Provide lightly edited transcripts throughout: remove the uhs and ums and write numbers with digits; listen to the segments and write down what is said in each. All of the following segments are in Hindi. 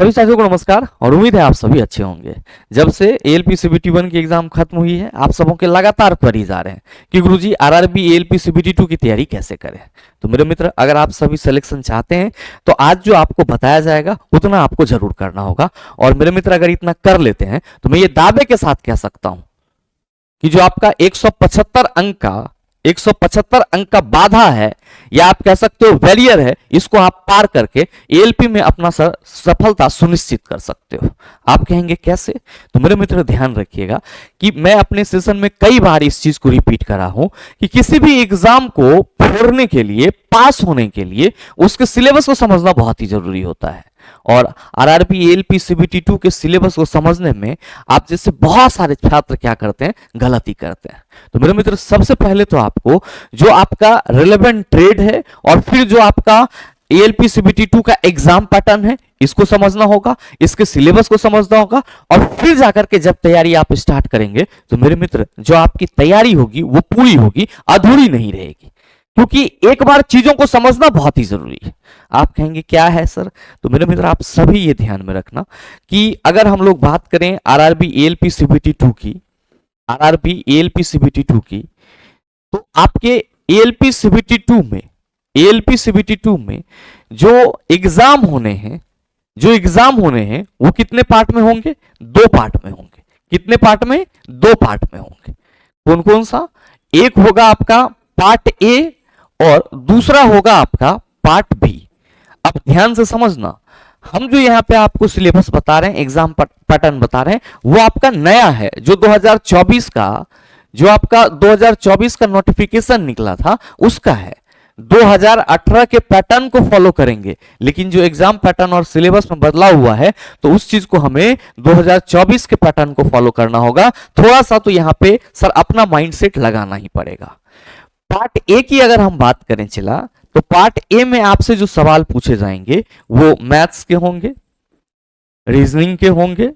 सभी साथियों को नमस्कार और उम्मीद है आप सभी अच्छे होंगे। जब से एएलपी सीबीटी 1 की एग्जाम खत्म हुई है, आप सबों के लगातार क्वेरीज आ रहे हैं कि गुरुजी आरआरबी एएलपी सीबीटी 2 की तैयारी कैसे करें। तो मेरे मित्र, अगर आप सभी सिलेक्शन चाहते हैं तो आज जो आपको बताया जाएगा उतना आपको जरूर करना होगा। और मेरे मित्र, अगर इतना कर लेते हैं तो मैं ये दावे के साथ कह सकता हूं कि जो आपका 175 अंक का बाधा है या आप कह सकते हो बैरियर है, इसको आप पार करके एएलपी में अपना सफलता सुनिश्चित कर सकते हो। आप कहेंगे कैसे? तो मेरे मित्र ध्यान रखिएगा कि मैं अपने सेशन में कई बार इस चीज को रिपीट करा हूं कि किसी भी एग्जाम को फोड़ने के लिए, पास होने के लिए उसके सिलेबस को समझना बहुत ही जरूरी होता है। और आरआरबी एएलपी सीबीटी 2 के सिलेबस को समझने में आप जैसे बहुत सारे छात्र क्या करते हैं, गलती करते हैं। तो मेरे मित्र, सबसे पहले तो आपको जो आपका रिलेवेंट ट्रेड है और फिर जो आपका एएलपी सीबीटी 2 का एग्जाम पैटर्न है, इसको समझना होगा, इसके सिलेबस को समझना होगा। और फिर जाकर के जब तैयारी आप स्टार्ट करेंगे तो मेरे मित्र, जो आपकी तैयारी होगी वो पूरी होगी, अधूरी नहीं रहेगी। क्योंकि एक बार चीजों को समझना बहुत ही जरूरी है। आप कहेंगे क्या है सर? तो मेरे मित्र, आप सभी ये ध्यान में रखना कि अगर हम लोग बात करें आरआरबी एएलपी सीबीटी 2 की, आरआरबी एएलपी सीबीटी 2 की, तो आपके एएलपी सीबीटी 2 में, एएलपी सीबीटी 2 में जो एग्जाम होने हैं वो कितने पार्ट में होंगे? 2 पार्ट में होंगे। कितने पार्ट में? 2 पार्ट में होंगे। कौन कौन सा? एक होगा आपका पार्ट ए और दूसरा होगा आपका पार्ट बी। अब ध्यान से समझना, हम जो यहां पे आपको सिलेबस बता रहे हैं, एग्जाम पैटर्न बता रहे हैं, वो आपका नया है। जो 2024 का नोटिफिकेशन निकला था उसका है। 2018 के पैटर्न को फॉलो करेंगे, लेकिन जो एग्जाम पैटर्न और सिलेबस में बदलाव हुआ है तो उस चीज को हमें 2024 के पैटर्न को फॉलो करना होगा। थोड़ा सा तो यहां पे सर अपना माइंडसेट लगाना ही पड़ेगा। पार्ट ए की अगर हम बात करें चला, तो पार्ट ए में आपसे जो सवाल पूछे जाएंगे वो मैथ्स के होंगे, रीजनिंग के होंगे,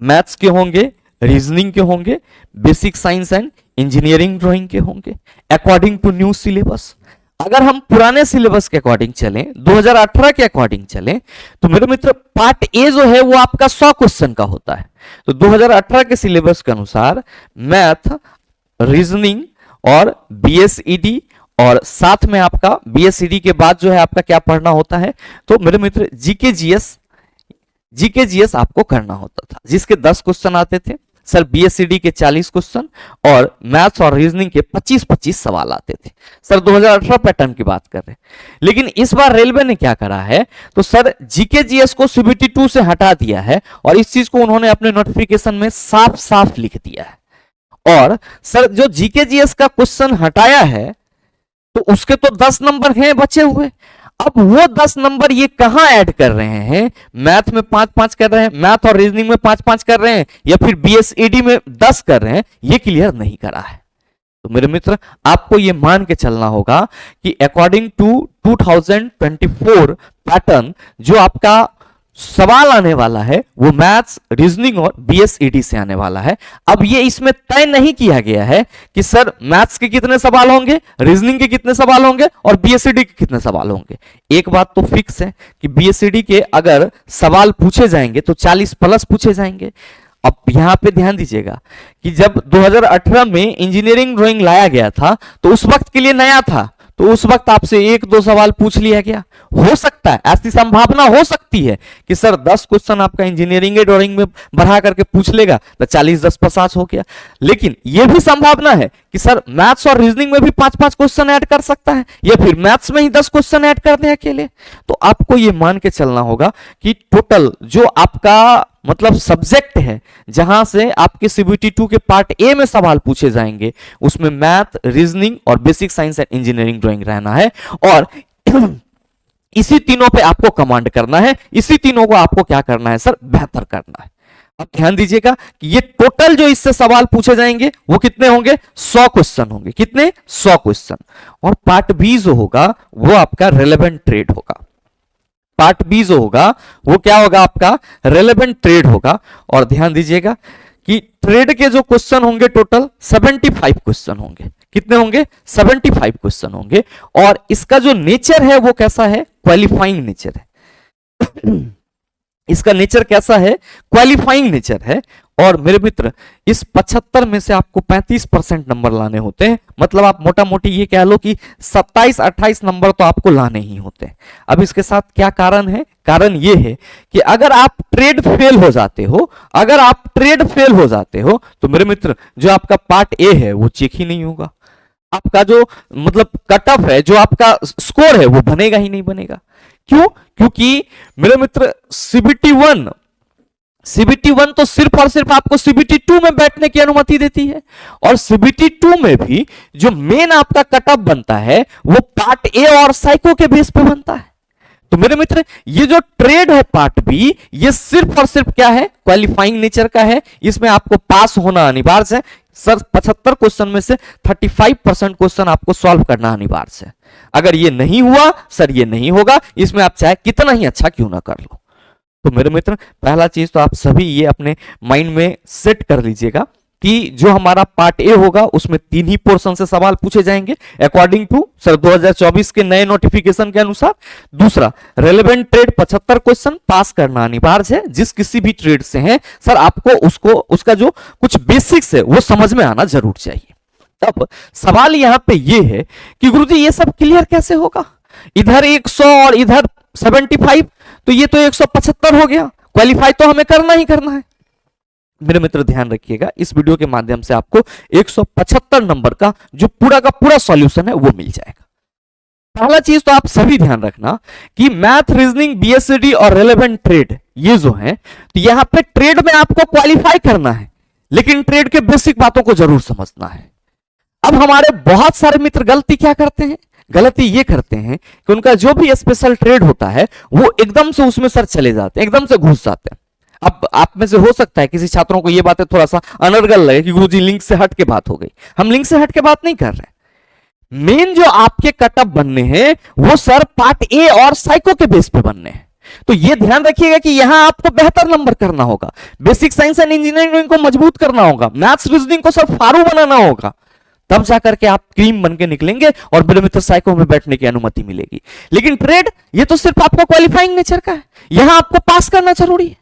मैथ्स के होंगे, रीजनिंग के होंगे, basic science and engineering drawing के होंगे, अकॉर्डिंग टू न्यू सिलेबस। अगर हम पुराने सिलेबस के अकॉर्डिंग चलें, 2018 के अकॉर्डिंग चलें, तो मेरे मित्र पार्ट ए जो है वो आपका 100 क्वेश्चन का होता है। तो 2018 के सिलेबस के अनुसार मैथ, रीजनिंग और बीएसईडी, और साथ में आपका बीएसईडी के बाद जो है आपका क्या पढ़ना होता है, तो मेरे मित्र जीके जीएस आपको करना होता था, जिसके 10 क्वेश्चन आते थे। सर बीएसईडी के 40 क्वेश्चन और मैथ्स और रीजनिंग के 25-25 सवाल आते थे। सर 2018 पैटर्न की बात कर रहे हैं। लेकिन इस बार रेलवे ने क्या करा है, तो सर जीके जीएस को सीबीटी 2 से हटा दिया है और इस चीज को उन्होंने अपने नोटिफिकेशन में साफ साफ लिख दिया है। और सर जो जीके जीएस का क्वेश्चन हटाया है तो उसके तो 10 नंबर हैं बचे हुए। अब वो 10 नंबर ये कहां ऐड कर रहे हैं? मैथ में 5-5 कर रहे हैं, मैथ और रीजनिंग में 5-5 कर रहे हैं, या फिर बीएसईडी में 10 कर रहे हैं, ये क्लियर नहीं करा है। तो मेरे मित्र, आपको ये मान के चलना होगा कि अकॉर्डिंग टू 2024 पैटर्न जो आपका सवाल आने वाला है वो मैथ्स, रीजनिंग और बीएसईडी से आने वाला है। अब ये इसमें तय नहीं किया गया है कि सर मैथ्स के कितने सवाल होंगे, रीजनिंग के कितने सवाल होंगे और बीएसईडी के कितने सवाल होंगे। एक बात तो फिक्स है कि बीएसईडी के अगर सवाल पूछे जाएंगे तो 40+ पूछे जाएंगे। अब यहां पे ध्यान दीजिएगा कि जब 2018 में इंजीनियरिंग ड्राइंग लाया गया था तो उस वक्त के लिए नया था, तो उस वक्त आपसे 1-2 सवाल पूछ लिया गया। हो सकता है, ऐसी संभावना हो सकती है कि सर 10 क्वेश्चन आपका इंजीनियरिंग ड्राइंग में बढ़ा करके पूछ लेगा तो 40-10 50 हो गया। लेकिन यह भी संभावना है कि सर मैथ्स और रीजनिंग में भी 5-5 क्वेश्चन ऐड कर सकता है, या फिर मैथ्स में ही 10 क्वेश्चन ऐड कर दे अकेले। तो आपको यह मान के चलना होगा कि टोटल जो आपका मतलब सब्जेक्ट है जहां से आपके सीबीटी 2 के पार्ट ए में सवाल पूछे जाएंगे, उसमें मैथ, रीजनिंग और basic science and engineering drawing रहना है। और इसी तीनों पे आपको कमांड करना है, इसी तीनों को आपको क्या करना है सर, बेहतर करना है। अब ध्यान दीजिएगा कि ये टोटल जो इससे सवाल पूछे जाएंगे वो कितने होंगे? 100 क्वेश्चन होंगे। कितने? 100 क्वेश्चन। और पार्ट बी जो होगा वो आपका रिलेवेंट ट्रेड होगा। पार्ट बी जो होगा वो क्या होगा? आपका रिलेवेंट ट्रेड होगा। और ध्यान दीजिएगा कि ट्रेड के जो क्वेश्चन होंगे टोटल 75 क्वेश्चन होंगे। कितने होंगे? 75 क्वेश्चन होंगे। और इसका जो नेचर है वो कैसा है? क्वालिफाइंग नेचर है। इसका नेचर कैसा है, क्वालिफाइंग नेचर है। और मेरे मित्र इस 75 में से आपको 35% नंबर लाने होते हैं, मतलब आप मोटा मोटी ये कह लो कि 27-28 नंबर तो आपको लाने ही होते हैं। अब इसके साथ क्या कारण है, कारण ये है कि अगर आप ट्रेड फेल हो जाते हो, अगर आप ट्रेड फेल हो जाते हो तो मेरे मित्र जो आपका पार्ट ए है वो चेक ही नहीं होगा, आपका जो मतलब कट ऑफ है, जो आपका स्कोर है वो बनेगा ही नहीं बनेगा। क्यों? क्योंकि मेरे मित्र सीबीटी वन तो सिर्फ और सिर्फ आपको सीबीटी 2 में बैठने की अनुमति देती है, और सीबीटी 2 में भी जो मेन आपका कट ऑफ बनता है वो पार्ट ए और साइको के बेस पे बनता है। तो मेरे मित्र ये जो ट्रेड है पार्ट बी, ये सिर्फ और सिर्फ क्या है, क्वालिफाइंग नेचर का है, इसमें आपको पास होना अनिवार्य है। सर 75 क्वेश्चन में से 35% क्वेश्चन आपको सॉल्व करना अनिवार्य है। अगर ये नहीं हुआ सर, ये नहीं होगा, इसमें आप चाहे कितना ही अच्छा क्यों ना कर लो। तो मेरे मित्र पहला चीज तो आप सभी ये अपने माइंड में सेट कर लीजिएगा कि जो हमारा पार्ट ए होगा उसमें 3 ही पोर्शन से सवाल पूछे जाएंगे अकॉर्डिंग टू सर 2024 के नए नोटिफिकेशन के अनुसार। दूसरा, रेलेवेंट ट्रेड 75 क्वेश्चन पास करना अनिवार्य है, जिस किसी भी ट्रेड से है सर आपको उसका जो कुछ बेसिक्स है वो समझ में आना जरूर चाहिए। तब सवाल यहां पे ये है कि गुरुजी ये सब क्लियर कैसे होगा, इधर 100 और इधर 75, तो ये तो 175 हो गया, क्वालिफाई तो हमें करना ही करना है। मेरे मित्र ध्यान रखिएगा, इस वीडियो के माध्यम से आपको 175 नंबर का जो पूरा का पूरा सॉल्यूशन है वो मिल जाएगा। पहला चीज तो आप सभी ध्यान रखना कि मैथ, रीजनिंग, बीएससीडी और रेलेवेंट ट्रेड ये जो है, तो यहां पे ट्रेड में आपको क्वालिफाई करना है, लेकिन ट्रेड के बेसिक बातों को जरूर समझना है। अब हमारे बहुत सारे मित्र गलती क्या करते हैं, गलती ये करते हैं कि उनका जो भी स्पेशल ट्रेड होता है वो एकदम से उसमें सर चले जाते हैं, एकदम से घुस जाते हैं। अब आप में से हो सकता है किसी छात्रों को ये बातें थोड़ा सा अनर्गल लगे कि गुरुजी लिंक से हट के बात हो गई। हम लिंक से हट के बात नहीं कर रहे। मेन जो आपके कटअप बनने हैं वो सर पार्ट ए और साइको के बेस पे बनने हैं। तो ये ध्यान रखिएगा कि यहां आपको बेहतर नंबर करना होगा, बेसिक साइंस एंड इंजीनियरिंग को मजबूत करना होगा, मैथ्स रीजनिंग को सर फारू बनाना होगा, तब जाकर के आप क्रीम बन के निकलेंगे और मेरे मित्र साइको में बैठने की अनुमति मिलेगी। लेकिन ट्रेड ये तो सिर्फ आपको क्वालिफाइंग नेचर का है, यहां आपको पास करना जरूरी है।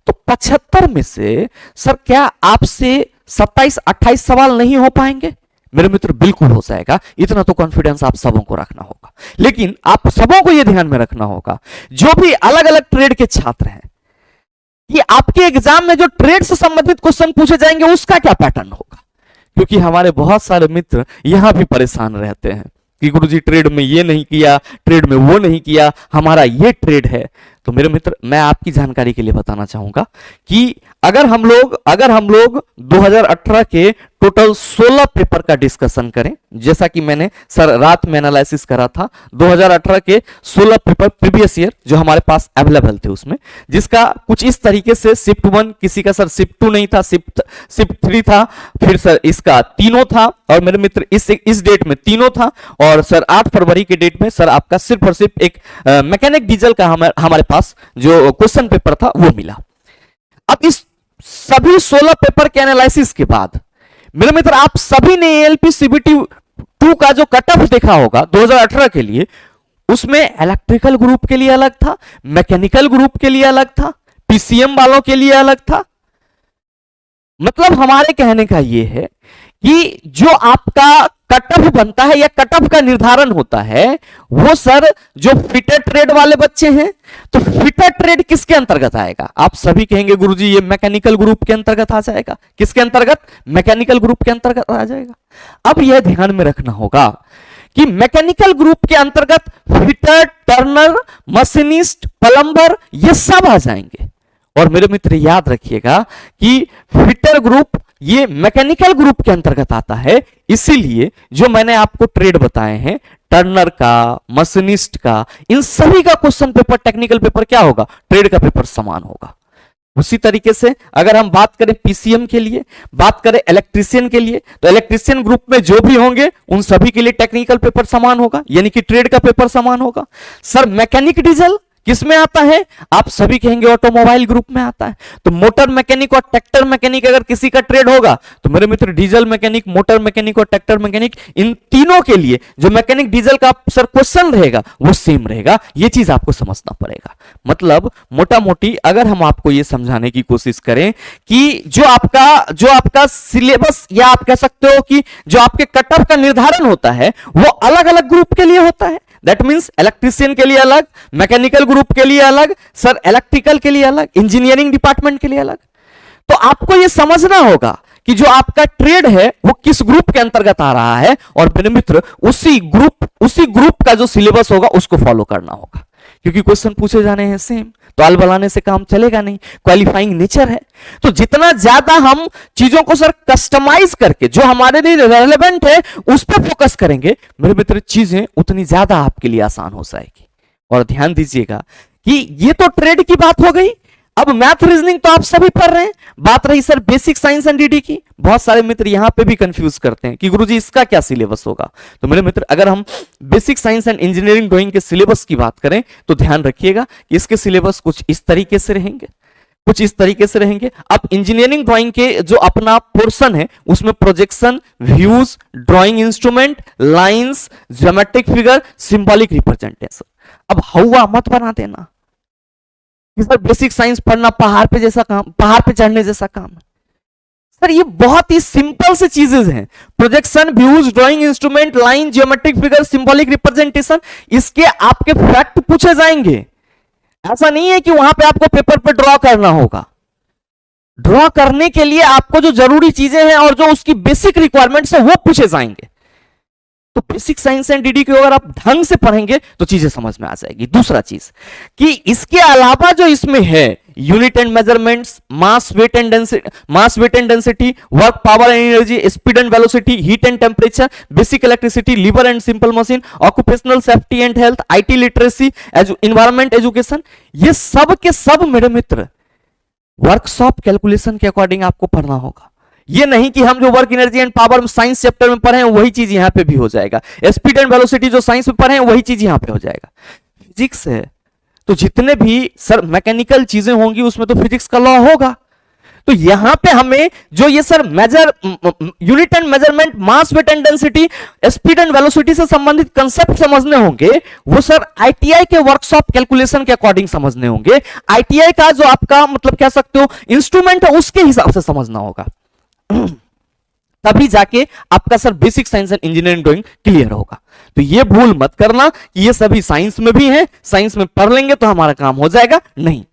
तो 75 में से सर क्या आपसे 27-28 सवाल नहीं हो पाएंगे? मेरे मित्र बिल्कुल हो जाएगा, इतना तो कॉन्फिडेंस आप सबों को रखना होगा। लेकिन आप सबों को यह ध्यान में रखना होगा, जो भी अलग अलग ट्रेड के छात्र हैं, कि आपके एग्जाम में जो ट्रेड से संबंधित क्वेश्चन पूछे जाएंगे उसका क्या पैटर्न होगा। क्योंकि हमारे बहुत सारे मित्र यहां भी परेशान रहते हैं कि गुरुजी ट्रेड में ये नहीं किया, ट्रेड में वो नहीं किया, हमारा ये ट्रेड है। तो मेरे मित्र मैं आपकी जानकारी के लिए बताना चाहूंगा कि अगर हम लोग 2018 के टोटल 16 पेपर का डिस्कशन करें, जैसा कि मैंने सर रात में एनालिसिस करा था, 2018 के 16 पेपर प्रीवियस ईयर जो हमारे पास अवेलेबल थे उसमें, जिसका कुछ इस तरीके से शिफ्ट 1, किसी का सर शिफ्ट 2 नहीं था, शिफ्ट 3 था, फिर सर इसका तीनों था, और मेरे मित्र इस डेट में तीनों था, और सर 8 फरवरी के डेट में सर आपका सिर्फ और सिर्फ एक मैकेनिक डीजल का हमारे पास जो क्वेश्चन पेपर था वो मिला। अब इस सभी 16 पेपर के एनालिसिस के बाद मेरे मित्र आप सभी ने एएलपी सीबीटी 2 का जो कट ऑफ देखा होगा 2018 के लिए, उसमें इलेक्ट्रिकल ग्रुप के लिए अलग था, मैकेनिकल ग्रुप के लिए अलग था, पीसीएम वालों के लिए अलग था। मतलब हमारे कहने का यह है कि जो आपका कट ऑफ बनता है या कट ऑफ का निर्धारण होता है वो सर जो फिटर ट्रेड वाले बच्चे हैं, तो फिटर ट्रेड किसके अंतर्गत आएगा? आप सभी कहेंगे गुरुजी ये मैकेनिकल ग्रुप के अंतर्गत आ जाएगा। किसके अंतर्गत? मैकेनिकल ग्रुप के अंतर्गत आ जाएगा। अब यह ध्यान में रखना होगा कि मैकेनिकल ग्रुप के अंतर्गत फिटर, टर्नर, मशीनिस्ट, प्लम्बर ये सब आ जाएंगे। और मेरे मित्र याद रखिएगा कि फिटर ग्रुप ये मैकेनिकल ग्रुप के अंतर्गत आता है, इसीलिए जो मैंने आपको ट्रेड बताए हैं, टर्नर का, मशीनिस्ट का, इन सभी का क्वेश्चन पेपर, टेक्निकल पेपर क्या होगा? ट्रेड का पेपर समान होगा। उसी तरीके से अगर हम बात करें पीसीएम के लिए, बात करें इलेक्ट्रीशियन के लिए, तो इलेक्ट्रीशियन ग्रुप में जो भी होंगे उन सभी के लिए टेक्निकल पेपर समान होगा, यानी कि ट्रेड का पेपर समान होगा। सर मैकेनिक डीजल किसमें आता है? आप सभी कहेंगे ऑटोमोबाइल ग्रुप में आता है। तो मोटर मैकेनिक और ट्रैक्टर मैकेनिक अगर किसी का ट्रेड होगा तो मेरे मित्र डीजल मैकेनिक, मोटर मैकेनिक और ट्रैक्टर मैकेनिक, इन तीनों के लिए जो मैकेनिक डीजल का सर क्वेश्चन रहेगा वो सेम रहेगा। ये चीज आपको समझना पड़ेगा। मतलब मोटा मोटी अगर हम आपको ये समझाने की कोशिश करें कि जो आपका सिलेबस, या आप कह सकते हो कि जो आपके कट ऑफ का निर्धारण होता है वो अलग अलग ग्रुप के लिए होता है। दैट मीन्स इलेक्ट्रिशियन के लिए अलग, मैकेनिकल ग्रुप के लिए अलग, सर इलेक्ट्रिकल के लिए अलग, इंजीनियरिंग डिपार्टमेंट के लिए अलग। तो आपको यह समझना होगा कि जो आपका ट्रेड है वो किस ग्रुप के अंतर्गत आ रहा है, और मेरे मित्र उसी ग्रुप का जो सिलेबस होगा उसको फॉलो करना होगा। क्योंकि क्वेश्चन पूछे जाने हैं सेम, तो आल बलाने से काम चलेगा नहीं, क्वालिफाइंग नेचर है। तो जितना ज्यादा हम चीजों को सर कस्टमाइज करके जो हमारे लिए रेलेवेंट है उस पर फोकस करेंगे मेरे मित्र, चीजें उतनी ज्यादा आपके लिए आसान हो जाएगी। और ध्यान दीजिएगा कि ये तो ट्रेड की बात हो गई। अब मैथ रीजनिंग तो आप सभी पढ़ रहे हैं, बात रही sir basic science and DD की। बहुत सारे मित्र यहां पे भी कंफ्यूज करते हैं कि गुरुजी इसका क्या सिलेबस होगा। तो मेरे मित्र अगर हम basic science and engineering drawing के सिलेबस की बात करें तो ध्यान रखिएगा कि इसके सिलेबस कुछ इस तरीके से रहेंगे, कुछ इस तरीके से रहेंगे। अब इंजीनियरिंग ड्राइंग के जो अपना पोर्शन है उसमें projection, views, drawing instrument, lines, geometric figure, symbolic representation. अब हवा मत बना देना कि सर बेसिक साइंस पढ़ना पहाड़ पे जैसा काम, पहाड़ पे चढ़ने जैसा काम है। सर ये बहुत ही सिंपल से चीजें हैं। Projection, views, drawing instrument, line, geometric figure, symbolic representation, इसके आपके फैक्ट पूछे जाएंगे। ऐसा नहीं है कि वहां पे आपको पेपर पे ड्रॉ करना होगा। ड्रॉ करने के लिए आपको जो जरूरी चीजें हैं और जो उसकी बेसिक रिक्वायरमेंट्स है वो पूछे जाएंगे। तो बेसिक साइंस एंड डीडी को अगर आप ढंग से पढ़ेंगे तो चीजें समझ में आ जाएगी। दूसरा चीज कि इसके अलावा जो इसमें है unit and measurements, mass weight and density, work power and energy, speed and velocity, heat and temperature, basic electricity, lever and simple machine, occupational safety and health, IT literacy, environment education, ये सब के सब मेरे मित्र वर्कशॉप कैलकुलेशन के अकॉर्डिंग आपको पढ़ना होगा। ये नहीं कि हम जो work energy and power science chapter में पढ़े हैं वही चीज यहां पे भी हो जाएगा। स्पीड एंड वेलोसिटी जो साइंस में पढ़े हैं वही चीज यहां पे हो जाएगा। फिजिक्स है तो जितने भी सर मैकेनिकल चीजें होंगी उसमें तो फिजिक्स का लॉ होगा। तो यहां पे हमें जो ये sir unit and measurement, mass weight and density, speed and velocity से संबंधित कंसेप्ट समझने होंगे वो सर आईटीआई के वर्कशॉप कैलकुलेशन के अकॉर्डिंग समझने होंगे। आईटीआई का जो आपका मतलब कह सकते हो इंस्ट्रूमेंट है उसके हिसाब से समझना होगा। तभी जाके आपका sir basic science and engineering drawing clear होगा। तो ये भूल मत करना कि ये सभी साइंस में भी है, साइंस में पढ़ लेंगे तो हमारा काम हो जाएगा, नहीं।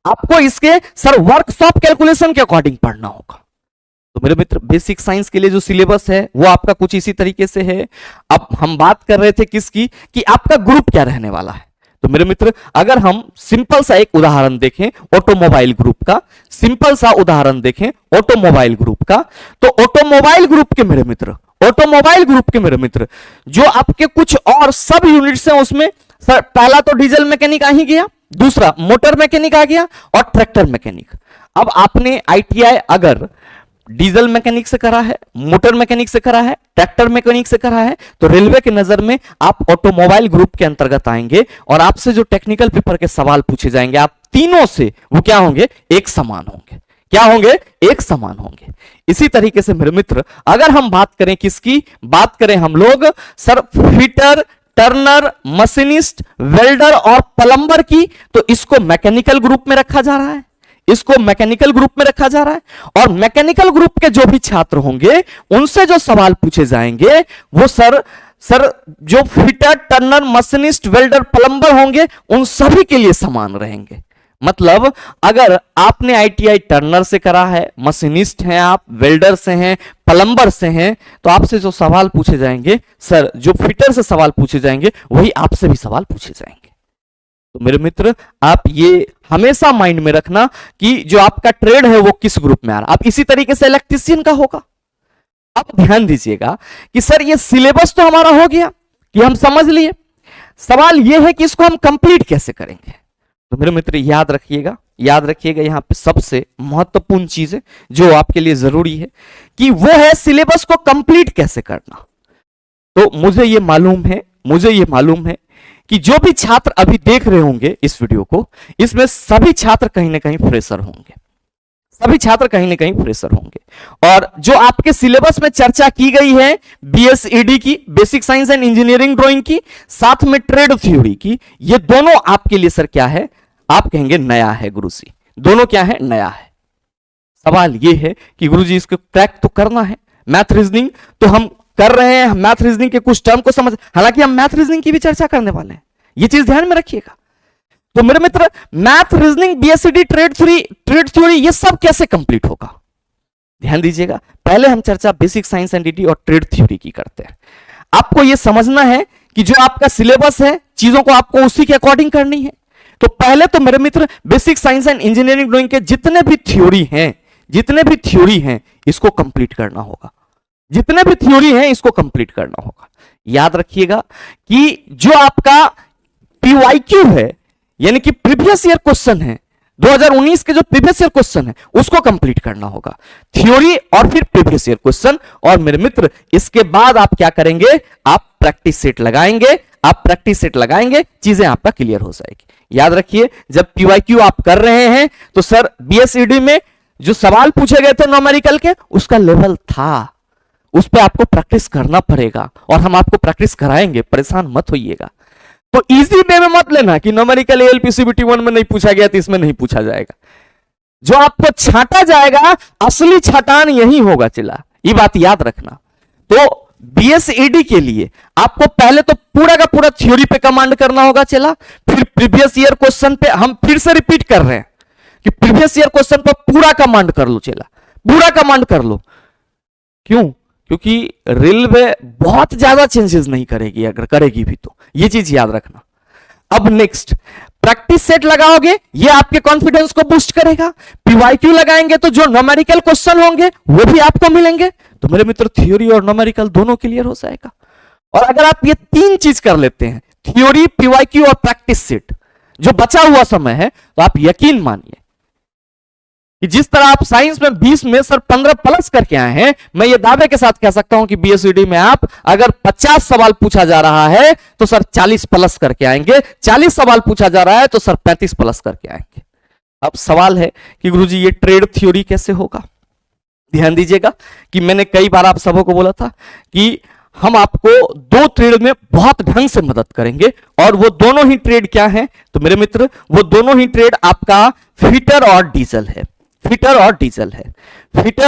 आपको इसके सर वर्कशॉप कैलकुलेशन के अकॉर्डिंग पढ़ना होगा। तो मेरे मित्र बेसिक साइंस के लिए जो सिलेबस है वो आपका कुछ इसी तरीके से है। अब हम बात कर रहे थे किसकी, कि आपका ग्रुप क्या रहने वाला है। तो मेरे मित्र अगर हम सिंपल सा एक उदाहरण देखें ऑटोमोबाइल ग्रुप का, सिंपल सा उदाहरण देखें ऑटोमोबाइल ग्रुप का, तो ऑटोमोबाइल ग्रुप के मेरे मित्र जो आपके कुछ और सब यूनिट्स हैं उसमें सर पहला तो डीजल मैकेनिक आ ही गया, दूसरा मोटर मैकेनिक आ गया और ट्रैक्टर मैकेनिक। अब आपने आईटीआई अगर डीजल मैकेनिक से करा है, मोटर मैकेनिक से करा है, ट्रैक्टर मैकेनिक से करा है, तो रेलवे की नजर में आप ऑटोमोबाइल ग्रुप के अंतर्गत आएंगे और आपसे जो टेक्निकल पेपर के सवाल पूछे जाएंगे आप तीनों से वो क्या होंगे, एक समान होंगे। क्या होंगे, एक समान होंगे। इसी तरीके से मेरे मित्र अगर हम बात करें किसकी, बात करें हम लोग sir fitter, Turner, machinist, welder और प्लम्बर की, तो इसको मैकेनिकल ग्रुप में रखा जा रहा है, इसको मैकेनिकल ग्रुप में रखा जा रहा है। और मैकेनिकल ग्रुप के जो भी छात्र होंगे उनसे जो सवाल पूछे जाएंगे वो सर जो fitter, Turner, machinist, welder, plumber होंगे उन सभी के लिए समान रहेंगे। मतलब अगर आपने आईटीआई टर्नर से करा है, मशीनिस्ट हैं आप, वेल्डर से हैं, प्लम्बर से हैं, तो आपसे जो सवाल पूछे जाएंगे सर जो फिटर से सवाल पूछे जाएंगे वही आपसे भी सवाल पूछे जाएंगे। तो मेरे मित्र आप ये हमेशा माइंड में रखना कि जो आपका ट्रेड है वो किस ग्रुप में आ रहा है। अब इसी तरीके से इलेक्ट्रिशियन का होगा। अब ध्यान दीजिएगा कि सर ये सिलेबस तो हमारा हो गया कि हम समझ लिए, सवाल ये है कि इसको हम कंप्लीट कैसे करेंगे। तो मेरे मित्र याद रखिएगा यहां पे सबसे महत्वपूर्ण चीज है जो आपके लिए जरूरी है कि वो है सिलेबस को कंप्लीट कैसे करना। तो मुझे ये मालूम है कि जो भी छात्र अभी देख रहे होंगे इस वीडियो को, इसमें सभी छात्र कहीं ना कहीं फ्रेशर होंगे, सभी छात्र कहीं ना कहीं फ्रेशर होंगे। और जो आपके सिलेबस में चर्चा की गई है बीएसईडी की, basic science and engineering drawing की, साथ में ट्रेड थ्योरी की, ये दोनों आपके लिए सर क्या है, आप कहेंगे नया है गुरुजी। दोनों क्या है, नया है। सवाल ये है कि गुरुजी इसको क्रैक तो करना है। मैथ रीजनिंग तो हम कर रहे हैं, मैथ रीजनिंग के कुछ टर्म को समझ, हालांकि हम मैथ रीजनिंग की भी चर्चा करने वाले हैं, ये चीज ध्यान में रखिएगा। तो मेरे मित्र, मैथ रीजनिंग, बीएसईडी, ट्रेड थ्योरी ये सब कैसे कंप्लीट होगा, ध्यान दीजिएगा। पहले हम चर्चा बेसिक साइंस एंड ईडी और ट्रेड थ्योरी की करते हैं। आपको यह समझना है कि जो आपका सिलेबस है, चीजों को आपको उसी के अकॉर्डिंग करनी है। तो पहले तो मेरे मित्र, basic science and engineering drawing के जितने भी थ्योरी हैं इसको कंप्लीट करना होगा, जितने भी थ्योरी हैं इसको कंप्लीट करना होगा। याद रखिएगा कि जो आपका पीवाईक्यू है, यानी कि प्रीवियस ईयर क्वेश्चन है, 2019 के जो प्रीवियस ईयर क्वेश्चन है उसको कंप्लीट करना होगा, थ्योरी और फिर प्रीवियस ईयर क्वेश्चन। और मेरे मित्र, इसके बाद आप क्या करेंगे, आप प्रैक्टिस सेट लगाएंगे, चीजें आपका क्लियर हो जाएगी। याद रखिए, जब पीवाईक्यू आप कर रहे हैं तो सर बीएसईडी में जो सवाल पूछे गए थे न्यूमेरिकल के, उसका लेवल था, उस पर आपको प्रैक्टिस करना पड़ेगा और हम आपको प्रैक्टिस कराएंगे, परेशान मत होइएगा। तो इजी वे में मत लेना कि न्यूमेरिकल एलपीसीबीटी 1 में नहीं पूछा गया तो इसमें नहीं पूछा जाएगा। जो आपको छांटा जाएगा, असली छटान यही होगा चिल्ला, ये बात याद रखना। तो बीएसईडी के लिए आपको पहले तो पूरा का पूरा थ्योरी पे कमांड करना होगा चिल्ला, फिर प्रीवियस ईयर क्वेश्चन पे हम फिर से रिपीट कर रहे हैं कि प्रीवियस ईयर क्वेश्चन पर पूरा कमांड कर लो चिल्ला, पूरा कमांड कर लो। क्यों? क्योंकि रेलवे बहुत ज्यादा चेंजेस नहीं करेगी, अगर करेगी भी तो ये चीज याद रखना। अब नेक्स्ट प्रैक्टिस सेट लगाओगे, ये आपके कॉन्फिडेंस को बूस्ट करेगा। पीवाईक्यू लगाएंगे तो जो न्यूमेरिकल क्वेश्चन होंगे वो भी आपको मिलेंगे। तो मेरे मित्र, थ्योरी और न्यूमेरिकल दोनों क्लियर हो जाएगा। और अगर आप ये तीन चीज कर लेते हैं, थ्योरी, पीवाईक्यू और प्रैक्टिस सेट, जो बचा हुआ समय है, तो आप यकीन मानिए कि जिस तरह आप साइंस में 20 में सर 15 प्लस करके आए हैं, मैं ये दावे के साथ कह सकता हूं कि बीएसईडी में आप अगर 50 सवाल पूछा जा रहा है तो सर 40 प्लस करके आएंगे, 40 सवाल पूछा जा रहा है तो सर 35 प्लस करके आएंगे। अब सवाल है कि गुरुजी ये ट्रेड थ्योरी कैसे होगा। ध्यान दीजिएगा कि मैंने कई बार आप सबों को बोला था कि हम आपको दो ट्रेड में बहुत ढंग से मदद करेंगे, और वो दोनों ही ट्रेड क्या है, तो मेरे मित्र वो दोनों ही ट्रेड आपका फिटर और डीजल है। फिटर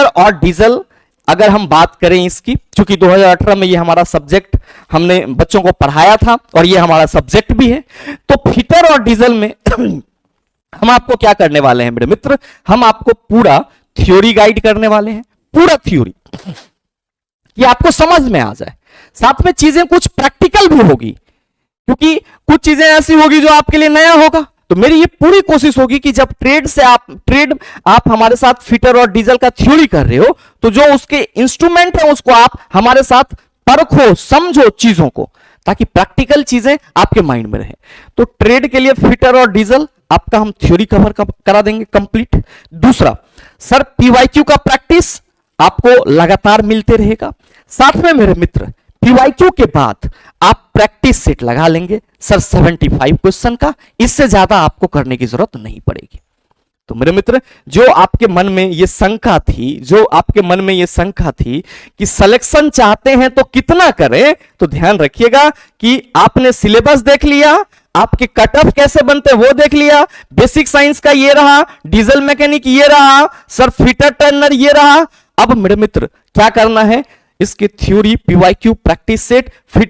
और डीजल अगर हम बात करें इसकी, चूंकि 2018 में ये हमारा सब्जेक्ट हमने बच्चों को पढ़ाया था और ये हमारा सब्जेक्ट भी है, तो फिटर और डीजल में हम आपको क्या करने वाले हैं मेरे मित्र, हम आपको पूरा थ्योरी गाइड करने वाले हैं, पूरा थ्योरी, ये आपको समझ में आ जाए। साथ में चीजें कुछ प्रैक्टिकल भी होगी, क्योंकि कुछ चीजें ऐसी होगी जो आपके लिए नया होगा। तो मेरी ये पूरी कोशिश होगी कि जब ट्रेड आप हमारे साथ फिटर और डीजल का थ्योरी कर रहे हो, तो जो उसके इंस्ट्रूमेंट है उसको आप हमारे साथ परखो, समझो चीजों को, ताकि प्रैक्टिकल चीजें आपके माइंड में रहे। तो ट्रेड के लिए फिटर और डीजल आपका हम थ्योरी कवर करा देंगे कंप्लीट। दूसरा, सर पीवाईक्यू का प्रैक्टिस आपको लगातार मिलते रहेगा। साथ में मेरे मित्र, पीवाईक्यू के बाद आप प्रैक्टिस सेट लगा लेंगे सर 75 क्वेश्चन का, इससे ज्यादा आपको करने की जरूरत नहीं पड़ेगी। तो मेरे मित्र, जो आपके मन में ये शंका थी कि सिलेक्शन चाहते हैं तो कितना करें, तो ध्यान रखिएगा कि आपने सिलेबस देख लिया, आपके कट ऑफ कैसे बनते हैं वो देख लिया, बेसिक साइंस का ये रहा, डीजल मैकेनिक ये रहा, सर फिटर टर्नर ये रहा। अब मेरे मित्र क्या करना है, इसके थ्योरी, पीवाईक्यू, प्रैक्टिस सेट, फिर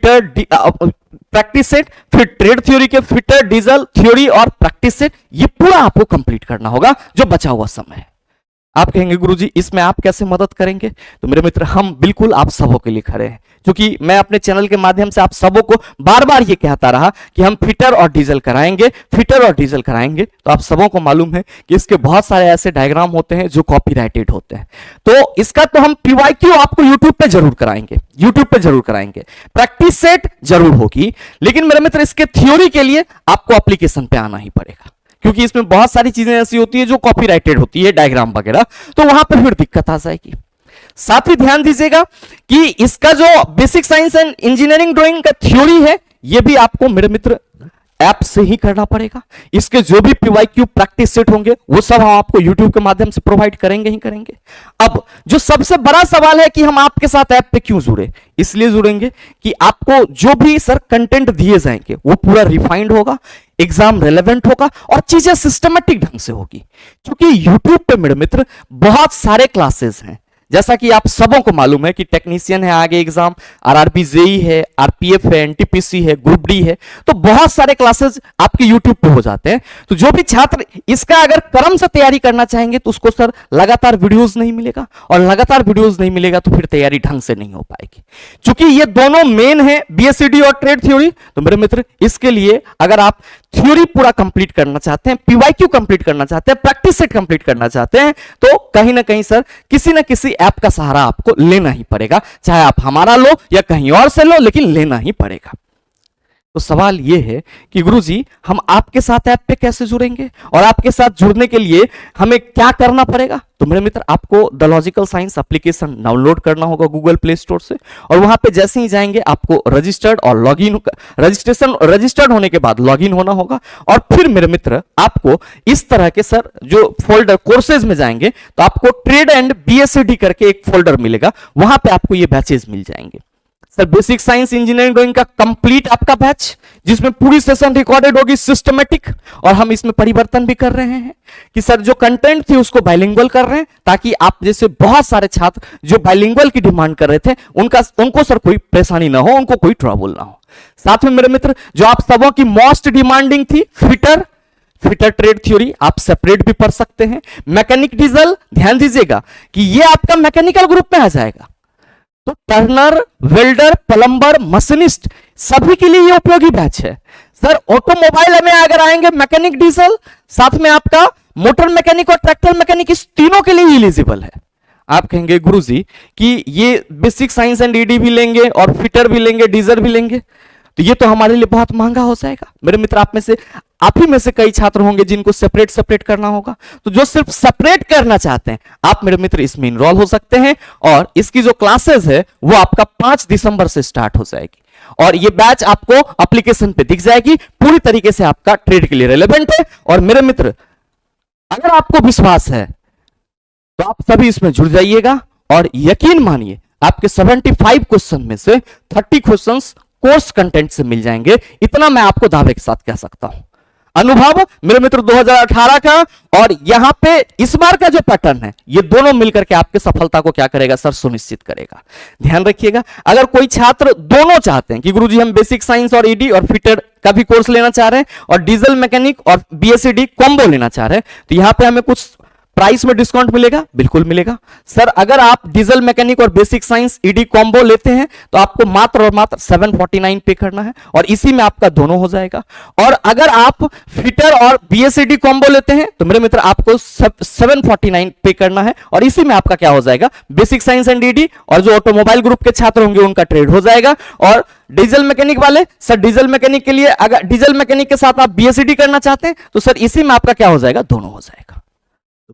ट्रेड थ्योरी के फिटर, डीजल थ्योरी और प्रैक्टिस सेट, ये पूरा आपको कंप्लीट करना होगा जो बचा हुआ समय है। आप कहेंगे गुरुजी इसमें आप कैसे मदद करेंगे, तो मेरे मित्र हम बिल्कुल आप सबों के लिए खड़े हैं, क्योंकि मैं अपने चैनल के माध्यम से आप सबों को बार बार ये कहता रहा कि हम फिटर और डीजल कराएंगे। तो आप सबों को मालूम है कि इसके बहुत सारे ऐसे डायग्राम होते हैं जो कॉपीराइटेड होते हैं, तो इसका तो हम पीवाईक्यू आपको यूट्यूब पे जरूर कराएंगे, प्रैक्टिस सेट जरूर होगी, लेकिन मेरे मित्र इसके थ्योरी के लिए आपको एप्लीकेशन पे आना ही पड़ेगा, क्योंकि इसमें बहुत सारी चीजें ऐसी होती है जो कॉपीराइटेड होती है, डायग्राम वगैरह, तो वहां पर फिर दिक्कत आ जाएगी। साथ ही ध्यान दीजिएगा कि इसका जो basic science and engineering drawing का थ्योरी है, ये भी आपको मेरे मित्र ऐप से ही करना पड़ेगा। इसके जो भी पीवाईक्यू प्रैक्टिस सेट होंगे वो सब हम आपको यूट्यूब के माध्यम से प्रोवाइड करेंगे ही करेंगे। अब जो सबसे बड़ा सवाल है कि हम आपके साथ ऐप पे क्यों जुड़े, इसलिए जुड़ेंगे कि आपको जो भी सर कंटेंट दिए जाएंगे वो पूरा रिफाइंड होगा, एग्जाम रेलेवेंट होगा और चीजें सिस्टमेटिक ढंग से होगी। क्योंकि यूट्यूब पे मेरे मित्र बहुत सारे क्लासेस हैं, जैसा कि आप सबों को मालूम है कि टेक्नीशियन है आगे एग्जाम, आरआरबी जेई है, आरपीएफ है, एनटीपीसी है, ग्रुप डी है, तो बहुत सारे क्लासेस आपके यूट्यूब पे हो जाते हैं। तो जो भी छात्र इसका अगर क्रम से तैयारी करना चाहेंगे तो उसको सर लगातार वीडियोस नहीं मिलेगा, और लगातार वीडियोस नहीं मिलेगा तो फिर तैयारी ढंग से नहीं हो पाएगी। क्योंकि ये दोनों मेन है, बीएससीडी और ट्रेड थ्योरी। तो मेरे मित्र इसके लिए अगर आप थ्योरी पूरा कंप्लीट करना चाहते हैं, पीवाईक्यू कंप्लीट करना चाहते हैं, प्रैक्टिस सेट कंप्लीट करना चाहते हैं, तो कहीं ना कहीं सर किसी ना किसी ऐप का सहारा आपको लेना ही पड़ेगा, चाहे आप हमारा लो या कहीं और से लो, लेकिन लेना ही पड़ेगा। तो सवाल यह है कि गुरुजी हम आपके साथ ऐप पे कैसे जुड़ेंगे और आपके साथ जुड़ने के लिए हमें क्या करना पड़ेगा। तो मेरे मित्र आपको the logical science application download करना होगा गूगल प्ले स्टोर से, और वहां पे जैसे ही जाएंगे आपको रजिस्टर्ड और लॉगिन रजिस्टर्ड होने के बाद लॉगिन होना होगा। और फिर मेरे मित्र आपको इस तरह के सर जो फोल्डर कोर्सेज में जाएंगे तो आपको ट्रेड एंड बीएससीडी करके एक फोल्डर मिलेगा, वहां पे आपको ये बैचेज मिल जाएंगे। Sir basic science engineering drawing का कंप्लीट आपका बैच, जिसमें पूरी सेशन रिकॉर्डेड होगी सिस्टमेटिक, और हम इसमें परिवर्तन भी कर रहे हैं कि सर जो कंटेंट थी उसको बाइलिंगुअल कर रहे हैं, ताकि आप जैसे बहुत सारे छात्र जो बाइलिंगुअल की डिमांड कर रहे थे उनको सर कोई परेशानी ना हो, उनको कोई ट्रबल ना हो। साथ में मेरे मित्र जो आप सबों की मोस्ट डिमांडिंग थी फिटर ट्रेड थ्योरी, आप सेपरेट भी पढ़ सकते हैं। मैकेनिक डीजल, ध्यान दीजिएगा कि ये आपका मैकेनिकल ग्रुप में आ जाएगा। तो टर्नर, वेल्डर, प्लम्बर, मशीनिस्ट सभी के लिए ये उपयोगी बैच है। सर ऑटोमोबाइल में अगर आएंगे मैकेनिक डीजल, साथ में आपका मोटर मैकेनिक और ट्रैक्टर मैकेनिक, इस तीनों के लिए एलिजिबल है। आप कहेंगे गुरुजी कि ये बेसिक साइंस एंड ईडी भी लेंगे और फिटर भी लेंगे, डीजल भी लेंगे, तो ये तो हमारे लिए बहुत महंगा हो जाएगा। मेरे मित्र आप ही में से कई छात्र होंगे जिनको सेपरेट करना होगा। तो जो सिर्फ सेपरेट करना चाहते हैं आप मेरे मित्र इसमें इनरोल हो सकते हैं, और इसकी जो क्लासेस है वो आपका 5 दिसंबर से स्टार्ट हो जाएगी, और ये बैच आपको एप्लीकेशन पे दिख जाएगी, पूरी तरीके से आपका ट्रेड के लिए रेलेवेंट है। और मेरे मित्र अगर आपको विश्वास है तो आप सभी इसमें जुड़ जाइएगा, और यकीन मानिए आपके 75 क्वेश्चन में से 30 क्वेश्चंस कोर्स कंटेंट से मिल जाएंगे, इतना मैं आपको दावे के साथ कह सकता हूं। अनुभव मेरे मित्र 2018 का और यहां पे इस बार का जो पैटर्न है, ये दोनों मिलकर के आपके सफलता को क्या करेगा सर, सुनिश्चित करेगा। ध्यान रखिएगा, अगर कोई छात्र दोनों चाहते हैं कि गुरुजी हम बेसिक साइंस और ईडी और फिटर का भी कोर्स लेना चाह रहे हैं और डीजल मैकेनिक और बीएससीडी कॉम्बो लेना चाह रहे हैं, तो यहां पे हमें कुछ प्राइस में डिस्काउंट मिलेगा, बिल्कुल मिलेगा सर। अगर आप डीजल मैकेनिक और बेसिक साइंस ईडी कॉम्बो लेते हैं तो आपको मात्र और मात्र 749 पे करना है, और इसी में आपका दोनों हो जाएगा। और अगर आप फिटर और बीएससीडी कॉम्बो लेते हैं तो मेरे मित्र आपको 749 पे करना है, और इसी में आपका क्या हो जाएगा, बेसिक साइंस एंड ईडी, और जो ऑटोमोबाइल ग्रुप के छात्र होंगे उनका ट्रेड हो जाएगा। और डीजल मैकेनिक वाले सर, डीजल मैकेनिक के लिए अगर डीजल मैकेनिक के साथ आप बीएससीडी करना चाहते हैं तो सर इसी में आपका क्या हो जाएगा, दोनों हो जाएगा।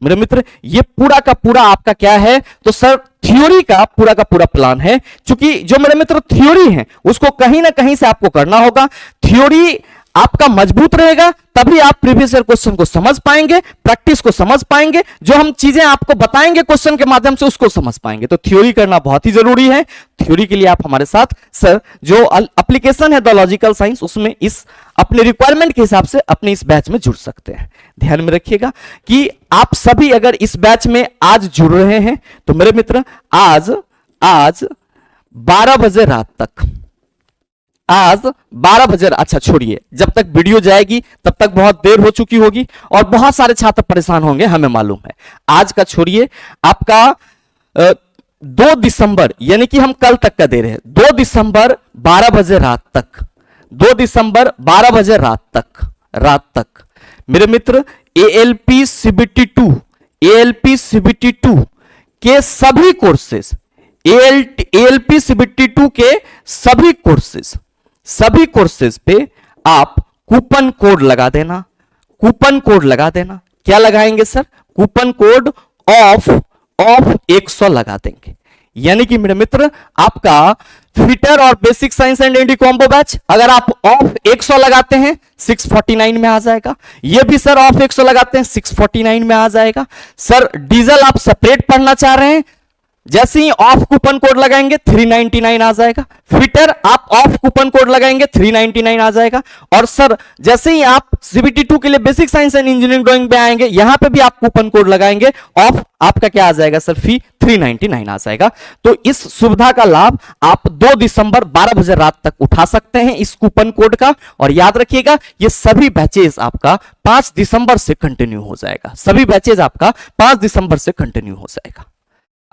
मेरे मित्र ये पूरा का पूरा आपका क्या है, तो सर थ्योरी का पूरा प्लान है। क्योंकि जो मेरे मित्र थ्योरी है उसको कहीं ना कहीं से आपको करना होगा। थ्योरी आपका मजबूत रहेगा तभी आप प्रीवियस ईयर क्वेश्चन को समझ पाएंगे, प्रैक्टिस को समझ पाएंगे, जो हम चीजें आपको बताएंगे क्वेश्चन के माध्यम से उसको समझ पाएंगे। तो थ्योरी करना बहुत ही जरूरी है। थ्योरी के लिए आप हमारे साथ सर जो एप्लीकेशन है द लॉजिकल साइंस, उसमें इस अपने रिक्वायरमेंट के हिसाब से अपने इस बैच में जुड़ सकते हैं। ध्यान में रखिएगा कि आप सभी अगर इस बैच में आज जुड़ रहे हैं तो मेरे मित्र आज 12 बजे रात तक, आज 12 बजे, अच्छा छोड़िए, जब तक वीडियो जाएगी तब तक बहुत देर हो चुकी होगी और बहुत सारे छात्र परेशान होंगे, हमें मालूम है। आज का छोड़िए, आपका 2 दिसंबर यानी कि हम कल तक का दे रहे हैं, 2 दिसंबर 12 बजे रात तक, 2 दिसंबर 12 बजे रात तक मेरे मित्र ALP CBT 2 के सभी कोर्सेस, ALP CBT 2 के सभी कोर्सेज पे आप कूपन कोड लगा देना। क्या लगाएंगे सर, कूपन कोड ऑफ 100 लगा देंगे। यानी कि मेरे मित्र आपका फिटर और बेसिक साइंस एंड इंडी कॉम्बो बैच अगर आप ऑफ 100 लगाते हैं 649 में आ जाएगा। ये भी सर ऑफ 100 लगाते हैं 649 में आ जाएगा। सर डीजल आप सेपरेट पढ़ना चाह रहे हैं, जैसे ही ऑफ कूपन कोड लगाएंगे 399 आ जाएगा। फिटर आप ऑफ कूपन कोड लगाएंगे 399 आ जाएगा। और सर जैसे ही आप CBT 2 के लिए basic science and engineering drawing पे आएंगे, यहां पे भी आप कूपन कोड लगाएंगे, ऑफ आपका क्या आ जाएगा सर, फी 399 आ जाएगा। तो इस सुविधा का लाभ आप 2 दिसंबर 12 बजे रात तक उठा सकते हैं इस कूपन कोड का। और याद रखिएगा ये सभी बैचेज आपका 5 दिसंबर से कंटिन्यू हो जाएगा। सभी बैचेज आपका 5 दिसंबर से कंटिन्यू हो जाएगा।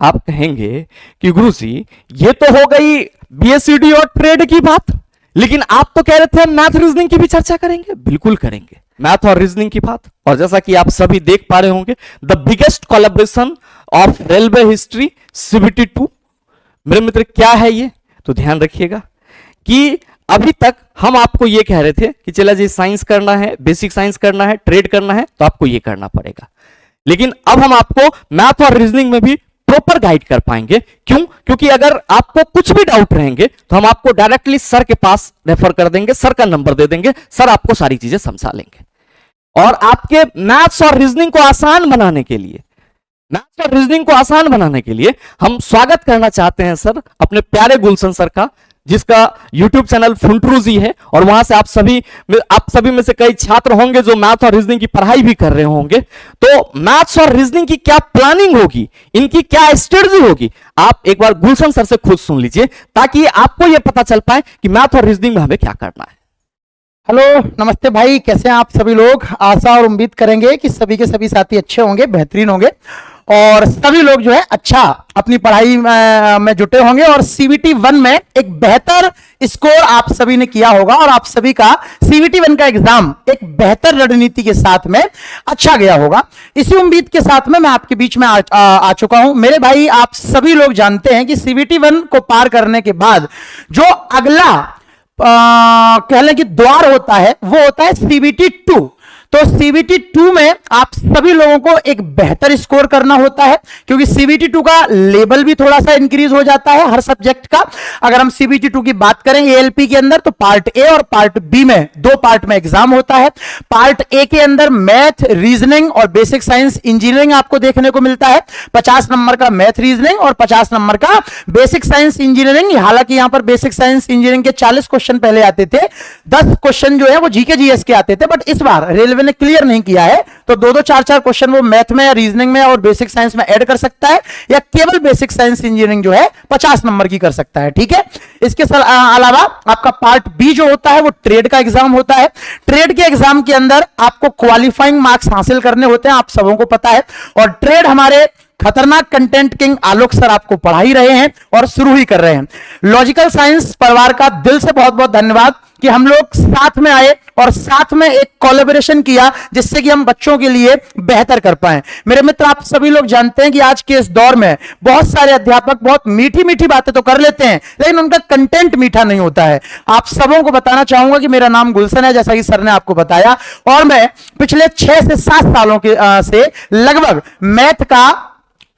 आप कहेंगे कि गुरुजी ये तो हो गई BSCD और ट्रेड की बात, लेकिन आप तो कह रहे थे मैथ रीजनिंग की भी चर्चा करेंगे। बिल्कुल करेंगे मैथ और रीजनिंग की बात। और जैसा कि आप सभी देख पा रहे होंगे, the biggest collaboration of railway history CBT 2। मेरे मित्र क्या है ये, तो ध्यान रखिएगा कि अभी तक हम आपको ये कह रहे थे कि चला जी साइंस करना है, बेसिक साइंस करना है, ट्रेड करना है, तो आपको ये करना पड़ेगा। लेकिन अब हम आपको मैथ और रीजनिंग में भी प्रॉपर गाइड कर पाएंगे। क्यों? क्योंकि अगर आपको कुछ भी डाउट रहेंगे तो हम आपको डायरेक्टली सर के पास रेफर कर देंगे, सर का नंबर दे देंगे, सर आपको सारी चीजें समझा लेंगे। और आपके मैथ्स और रीजनिंग को आसान बनाने के लिए, मैथ्स और रीजनिंग को आसान बनाने के लिए हम स्वागत करना चाहते हैं सर अपने प्यारे गुलशन सर का, जिसका YouTube चैनल फुंटरूजी है। और वहां से आप सभी में से कई छात्र होंगे जो मैथ और रीजनिंग की पढ़ाई भी कर रहे होंगे। तो मैथ्स और रीजनिंग की क्या प्लानिंग होगी, इनकी क्या स्ट्रेटजी होगी, आप एक बार गुलशन सर से खुद सुन लीजिए, ताकि आपको यह पता चल पाए कि मैथ और रीजनिंग में हमें क्या करना है। हेलो, नमस्ते भाई, कैसे हैं आप सभी लोग। आशा और उम्मीद करेंगे कि सभी के सभी साथी अच्छे होंगे, बेहतरीन होंगे और सभी लोग जो है अच्छा अपनी पढ़ाई में जुटे होंगे और CBT 1 में एक बेहतर स्कोर आप सभी ने किया होगा और आप सभी का CBT 1 का एग्जाम एक बेहतर रणनीति के साथ में अच्छा गया होगा। इसी उम्मीद के साथ में मैं आपके बीच में आ चुका हूं। मेरे भाई, आप सभी लोग जानते हैं कि CBT 1 को पार करने के बाद जो अगला कह लें कि द्वार होता है वो होता है CBT 2। तो CBT 2 में आप सभी लोगों को एक बेहतर स्कोर करना होता है, क्योंकि CBT 2 का लेवल भी थोड़ा सा इंक्रीज हो जाता है हर सब्जेक्ट का। अगर हम CBT 2 की बात करें ALP के अंदर, तो पार्ट ए और पार्ट बी में 2 पार्ट में एग्जाम होता है। पार्ट ए के अंदर मैथ, रीजनिंग और बेसिक साइंस इंजीनियरिंग आपको देखने को मिलता है। 50 नंबर का मैथ रीजनिंग और 50 नंबर का बेसिक साइंस इंजीनियरिंग। हालांकि यहां पर बेसिक साइंस इंजीनियरिंग के 40 क्वेश्चन पहले आते थे, 10 क्वेश्चन जो है वो GK GS के आते थे, बट इस बार रेलवे ने क्लियर नहीं किया है, तो 2-2 4-4 क्वेश्चन वो मैथ में, रीजनिंग में और बेसिक साइंस में ऐड कर सकता है, या केवल बेसिक साइंस इंजीनियरिंग जो है 50 नंबर की कर सकता है। ठीक है, इसके अलावा आपका पार्ट बी जो होता है वो ट्रेड का एग्जाम होता है। ट्रेड के एग्जाम के अंदर आपको क्वालिफाइंग मार्क्स हासिल करने होते हैं, आप सबों को पता है। और ट्रेड हमारे खतरनाक कंटेंट किंग आलोक सर आपको पढ़ा ही रहे हैं और शुरू ही कर रहे हैं। लॉजिकल साइंस परिवार का दिल से बहुत बहुत धन्यवाद कि हम लोग साथ में आए और साथ में एक कोलैबोरेशन किया, जिससे कि हम बच्चों के लिए बेहतर कर पाए। मेरे मित्र, आप सभी लोग जानते हैं कि आज के इस दौर में बहुत सारे अध्यापक बहुत मीठी मीठी बातें तो कर लेते हैं, लेकिन उनका कंटेंट मीठा नहीं होता है। आप सबों को बताना चाहूंगा कि मेरा नाम गुलशन है, जैसा कि सर ने आपको बताया, और मैं पिछले 6 से 7 सालों के से लगभग मैथ का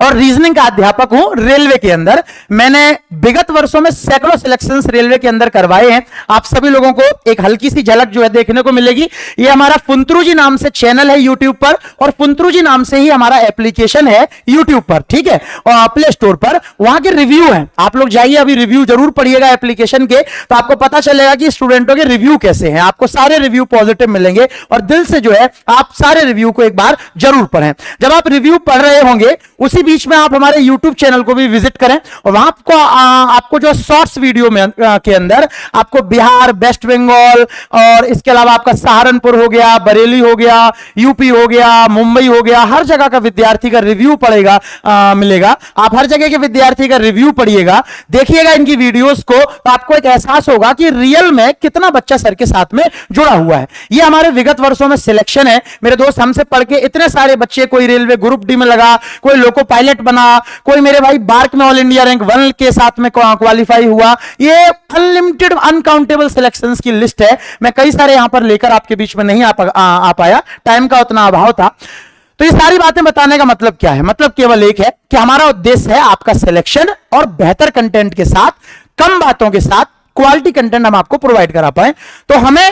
और रीजनिंग का अध्यापक हूं रेलवे के अंदर। मैंने विगत वर्षों में सैकड़ों सिलेक्शंस रेलवे के अंदर करवाए हैं। आप सभी लोगों को एक हल्की सी झलक जो है देखने को मिलेगी। ये हमारा फुंतरूजी नाम से चैनल है यूट्यूब पर, और फुंतरूजी नाम से ही हमारा एप्लीकेशन है यूट्यूब पर, ठीक है, और प्ले स्टोर पर। वहां के रिव्यू है, आप लोग जाइए अभी रिव्यू जरूर पढ़िएगा एप्लीकेशन के, तो आपको पता चलेगा कि स्टूडेंटों के रिव्यू कैसे हैं। आपको सारे रिव्यू पॉजिटिव मिलेंगे और दिल से जो है आप सारे रिव्यू को एक बार जरूर पढ़ें। जब आप रिव्यू पढ़ रहे होंगे उसी बीच में आप हमारे YouTube चैनल को भी विजिट करें, और वहां आपको जो शॉर्ट्स वीडियो में के अंदर आपको बिहार, वेस्ट बंगाल और इसके अलावा आपका सहारनपुर हो गया, बरेली हो गया, यूपी हो गया, मुंबई हो गया, हर जगह का विद्यार्थी का रिव्यू पड़ेगा मिलेगा। आप हर जगह के विद्यार्थी का रिव्यू पढ़िएगा, देखिएगा इनकी वीडियोस को, तो आपको एक एहसास होगा कि रियल में कितना बच्चा सर के साथ में जुड़ा हुआ है। ये हमारे विगत वर्षों में सिलेक्शन है मेरे दोस्त। हमसे पढ़ के इतने सारे बच्चे, कोई रेलवे ग्रुप डी में लगा, कोई लोको पायलट बना, कोई मेरे भाई बार्क में ऑल इंडिया रैंक 1 के साथ में क्वालिफाई हुआ। ये अनलिमिटेड अनकाउंटेबल सिलेक्शंस की लिस्ट है। मैं कई सारे यहां पर लेकर आपके बीच में नहीं आ पाया, टाइम का उतना अभाव था। तो ये सारी बातें बताने का मतलब क्या है? मतलब केवल एक है कि हमारा उद्देश्य है आपका सिलेक्शन और बेहतर कंटेंट के साथ कम बातों के साथ क्वालिटी कंटेंट हम आपको प्रोवाइड करा पाए। तो हमें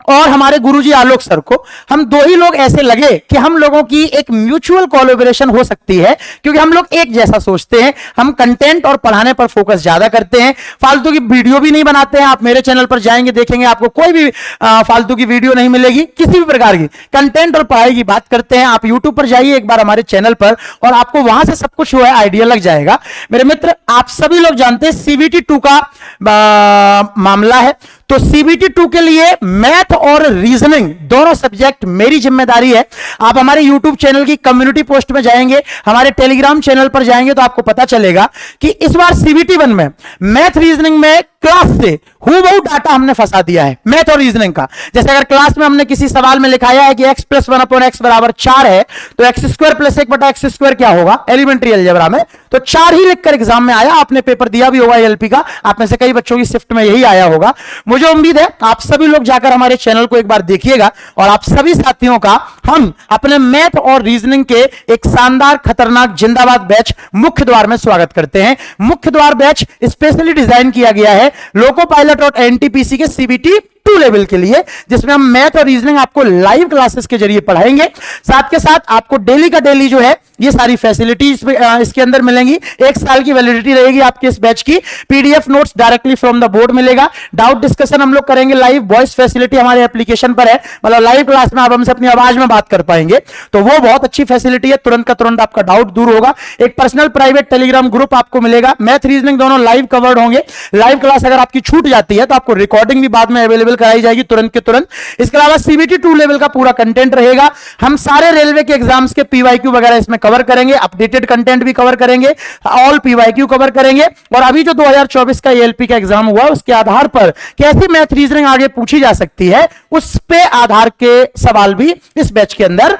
और हमारे गुरुजी आलोक सर को, हम दो ही लोग ऐसे लगे कि हम लोगों की एक म्यूचुअल कोलैबोरेशन हो सकती है, क्योंकि हम लोग एक जैसा सोचते हैं। हम कंटेंट और पढ़ाने पर फोकस ज्यादा करते हैं, फालतू की वीडियो भी नहीं बनाते हैं। आप मेरे चैनल पर जाएंगे, देखेंगे, आपको कोई भी फालतू की वीडियो नहीं मिलेगी, किसी भी प्रकार की। कंटेंट और पढ़ाई की बात करते हैं। आप यूट्यूब पर जाइए एक बार हमारे चैनल पर, और आपको वहां से सब कुछ जो है आइडिया लग जाएगा। मेरे मित्र, आप सभी लोग जानते हैं CBT 2 का मामला है। तो CBT 2 के लिए मैथ और रीजनिंग दोनों सब्जेक्ट मेरी जिम्मेदारी है। आप हमारे YouTube चैनल की कम्युनिटी पोस्ट में जाएंगे, हमारे टेलीग्राम चैनल पर जाएंगे, तो आपको पता चलेगा कि इस बार CBT 1 में मैथ रीजनिंग में क्लास से हूबहू डाटा हमने फंसा दिया है मैथ और रीजनिंग का। जैसे अगर क्लास में हमने किसी सवाल में लिखाया है कि x + 1/x = 4 है, तो x² + 1/x² क्या होगा एलिमेंट्री अलजेब्रा में, तो 4 ही लिखकर एग्जाम में आया। आपने पेपर दिया भी होगा LP का, आप में से कई बच्चों की शिफ्ट में यही आया होगा। मुझे उम्मीद है आप सभी लोग जाकर हमारे चैनल को एक बार देखिएगा, और आप सभी साथियों का हम अपने मैथ और रीजनिंग के एक शानदार खतरनाक जिंदाबाद बैच मुख्य द्वार में स्वागत करते हैं। मुख्य द्वार बैच स्पेशली डिजाइन किया गया है लोको पायलट और NTPC के CBT 2 लेवल के लिए, जिसमें हम मैथ और रीजनिंग आपको लाइव क्लासेस के जरिए पढ़ाएंगे। साथ के साथ आपको डेली का डेली जो है ये सारी फैसिलिटी इसके अंदर मिलेंगी। 1 साल की वैलिडिटी रहेगी आपके इस बैच की। PDF notes directly from the board मिलेगा। डाउट डिस्कशन हम लोग करेंगे लाइव। वॉइस फैसिलिटी हमारे एप्लीकेशन पर है, मतलब लाइव क्लास में आप हमसे अपनी आवाज में बात कर पाएंगे, तो वो बहुत अच्छी फैसिलिटी है। तुरंत का तुरंत आपका डाउट दूर होगा। एक पर्सनल प्राइवेट टेलीग्राम ग्रुप आपको मिलेगा। मैथ रीजनिंग दोनों लाइव कवर्ड होंगे। लाइव क्लास अगर आपकी छूट जाती है तो आपको रिकॉर्डिंग भी बाद में अवेलेबल कराई जाएगी तुरंत के तुरंत। इसके अलावा CBT 2 लेवल का पूरा कंटेंट रहेगा। हम सारे रेलवे के एग्जाम्स के PYQ वगैरह इसमें कवर करेंगे, अपडेटेड कंटेंट भी कवर करेंगे, ऑल PYQ कवर करेंगे। और अभी जो 2024 का ALP का एग्जाम हुआ, उसके आधार पर कैसी मैथ रीजनिंग आगे पूछी जा सकती है, उस पे आधार के सवाल भी इस बैच के अंदर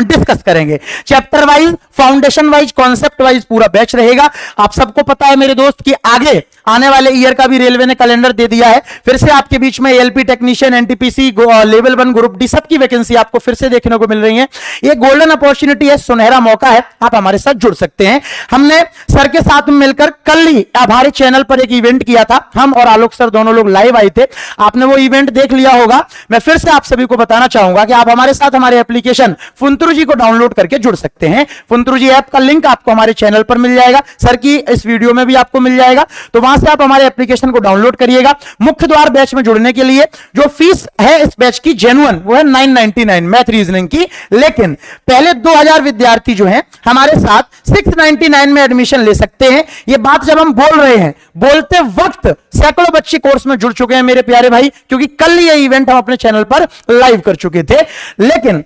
डिस्कस करेंगे। Chapter wise, foundation wise, concept wise पूरा बैच रहेगा। आप सबको पता है मेरे दोस्त कि आगे आने वाले ईयर का भी रेलवे ने कैलेंडर दे दिया है। फिर से आपके बीच में ALP technician, NTPC level 1 group D सबकी वैकेंसी आपको फिर से देखने को मिल रही है। ये गोल्डन अपॉर्चुनिटी है, सुनहरा मौका है, आप हमारे साथ जुड़ सकते हैं। हमने सर के साथ मिलकर कल ही हमारे चैनल पर एक इवेंट किया था। हम और आलोक सर दोनों लोग लाइव आए थे। आपने वो इवेंट देख लिया होगा। मैं फिर से आप सभी को बताना चाहूंगा कि आप हमारे साथ हमारे एप्लीकेशन फुंतरू जी को डाउनलोड करके जुड़ सकते हैं। फुंतरू जी ऐप का लिंक आपको हमारे चैनल पर मिल जाएगा, सर की इस वीडियो में भी आपको मिल जाएगा, तो वहां से आप हमारे एप्लीकेशन को डाउनलोड करिएगा। मुख्य द्वार बैच में जुड़ने के लिए जो फीस है इस बैच की जेन्युइन, वो है 999 मैथ रीजनिंग की। लेकिन पहले 2000 विद्यार्थी जो हैं हमारे साथ 699 में एडमिशन ले सकते हैं। ये बात जब हम बोल रहे हैं, बोलते वक्त सैकड़ों बच्चे कोर्स में जुड़ चुके हैं मेरे प्यारे भाई, क्योंकि कल ये इवेंट हम अपने चैनल पर लाइव कर चुके थे। लेकिन